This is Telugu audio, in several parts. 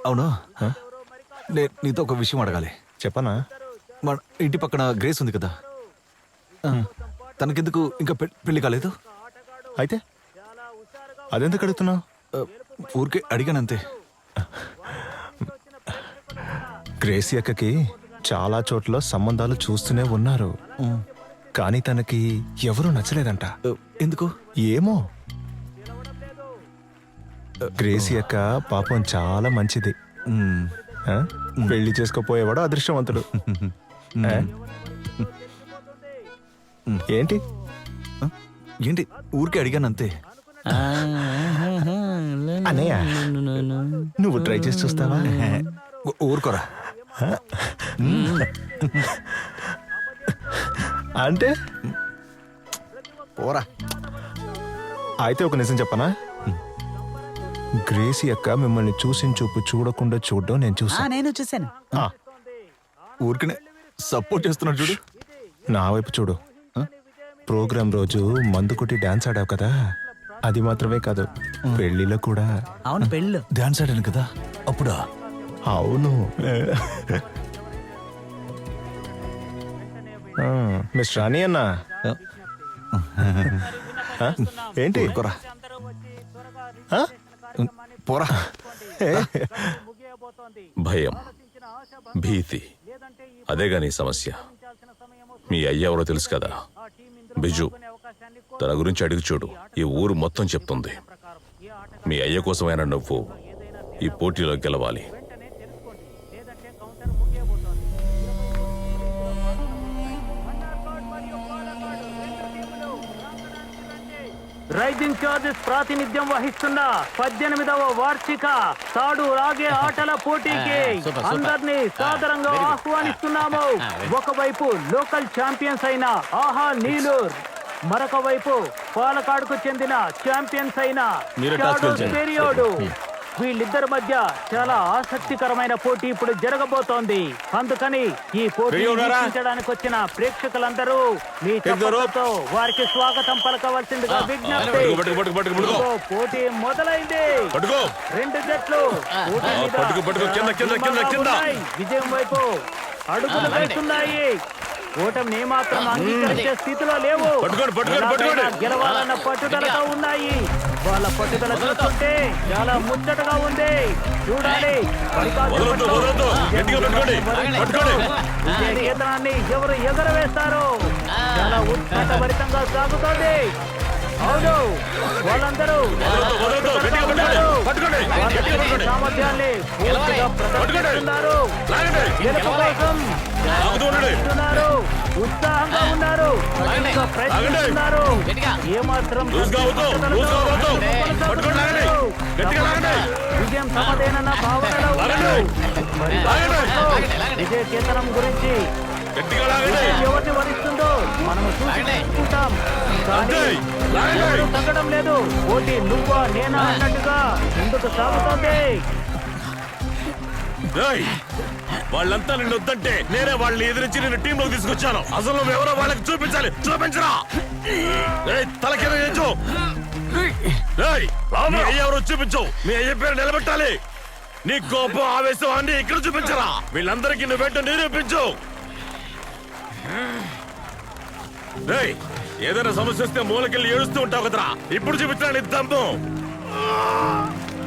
అవును, నీతో ఒక విషయం అడగాలి. చెప్పనా? మన ఇంటి పక్కన గ్రేస్ ఉంది కదా, తనకెందుకు ఇంకా పెళ్లి కాలేదు? అయితే అదెందుకు అడుగుతున్నావు? ఊరికే అడిగానంతే. గ్రేసి అక్కకి చాలా చోట్ల సంబంధాలు చూస్తూనే ఉన్నారు, కానీ తనకి ఎవరూ నచ్చలేదంట. ఎందుకు? ఏమో. గ్రేసి అక్క పాపం చాలా మంచిది. పెళ్లి చేసుకోపోయేవాడు అదృష్టవంతుడు. ఏంటి ఏంటి ఊరికే అడిగానంతే. అన్నయ్య, నువ్వు ట్రై చేసి చూస్తావా? ఊరుకోరా. అంటే పోరా. అయితే ఒక నిజం చెప్పనా? గ్రేసి అక్క మిమ్మల్ని చూసిన చూపు చూడకుండా చూడడం నేను చూసాను. ఊరికనే సపోర్ట్ చేస్తున్నాడు చూడు. నా వైపు చూడు. ప్రోగ్రామ్ రోజు మందు కొట్టి డాన్స్ ఆడావు కదా, అది మాత్రమే కాదు, పెళ్లిలో కూడా. అవును, పెళ్ళిలో డాన్స్ ఆడాను కదా అప్పుడా? అవును. మిస్ రాణి అన్న, ఏంటి? ఊరుకోరా. పోరా. భయం, భీతి, అదేగా నీ సమస్య. మీ అయ్య ఎవరో తెలుసు కదా, బిజు. తన గురించి అడిగి చూడు, ఈ ఊరు మొత్తం చెప్తుంది. మీ అయ్య కోసమైనా నువ్వు ఈ పోటీలో గెలవాలి. రైజింగ్ చార్జెస్ ప్రాతినిధ్యం వహిస్తున్న 18వ వార్షిక తాడు రాగే ఆటల పోటీకి అందరినీ సాదరంగా ఆహ్వానిస్తున్నాము. ఒకవైపు లోకల్ ఛాంపియన్స్ అయిన ఆహా నీలూర్, మరొక వైపు పాలకాడుకు చెందిన ఛాంపియన్స్ అయిన పెరియోడు. వీళ్ళిద్దరి మధ్య చాలా ఆసక్తికరమైన పోటీ ఇప్పుడు జరగబోతోంది. అందుకని ఈ పోటీ వీక్షించడానికి వచ్చిన ప్రేక్షకులందరూ మీ చప్పట్లతో వారికి స్వాగతం పలకవలసిందిగా విజ్ఞప్తి. పోటీ మొదలైంది. 2 జట్లు విజయం వైపు అడుగులు వేస్తున్నాయి. ఓటమిని మాత్రం అంగీకరించే స్థితిలో లేవు. గెలవాలన్న పట్టుదలతో ఉన్నాయి. వాళ్ళ పట్టుదల చూస్తుంటే చాలా ముచ్చటగా ఉంది. చూడాలి కేంద్రాన్ని ఎవరు ఎగరవేస్తారో. చాలా ఉత్కంఠభరితంగా సాగుతోంది. అవును, వాళ్ళందరూ సామర్థ్యాన్ని పూర్తిగా ప్రదర్శిస్తున్నారు. గెలుపు కోసం ఉత్సాహంగా ఉన్నారు, ప్రయత్నిస్తున్నారు. ఏమాత్రం విజయం సమదేనన్న భావనలో ఉన్నారు. విజయ కేతనం గురించి ఎవరిని వరిస్తుందో మనం చూసుకుంటాం, కానీ తగ్గడం లేదు. పోటీ నువ్వా నేనా అన్నట్టుగా ముందుకు సాగుతోంది. వాళ్ళంతా నిన్ను వద్దంటే నేనే వాళ్ళని ఎదిరించి నిన్ను టీంలోకి తీసుకొచ్చాను. అసలు నువ్వెవరో వాళ్ళకి చూపించాలి. చూపించరా, తలకేదో చేయించు. మీ అయ్య ఎవరో చూపించు. మీ అయ్య పేరు నిలబెట్టాలి. నీ కోపం, ఆవేశం అన్ని ఇక్కడ చూపించరా. వీళ్ళందరికీ నువ్వేంటో నిరూపించు. ఏదైనా సమస్య వస్తే మూలకెళ్ళి ఏడుస్తూ ఉంటావు కదరా, ఇప్పుడు చూపించరా నీ దమ్ము.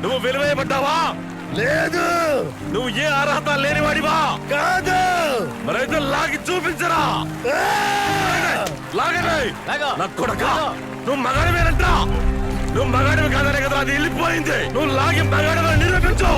నువ్వు విలువేయబడ్డావా? లేదు. నువ్వు ఏ అర్హత లేనివాడివా? కాదు. మరైతే లాగి చూపించరా. లాగండి. నా కొడక, నువ్వు మగాడివేనంట. నువ్వు మగాడివి కాదనే కదా అది వెళ్ళిపోయింది. నువ్వు లాగి మగాడివని నిరూపించు.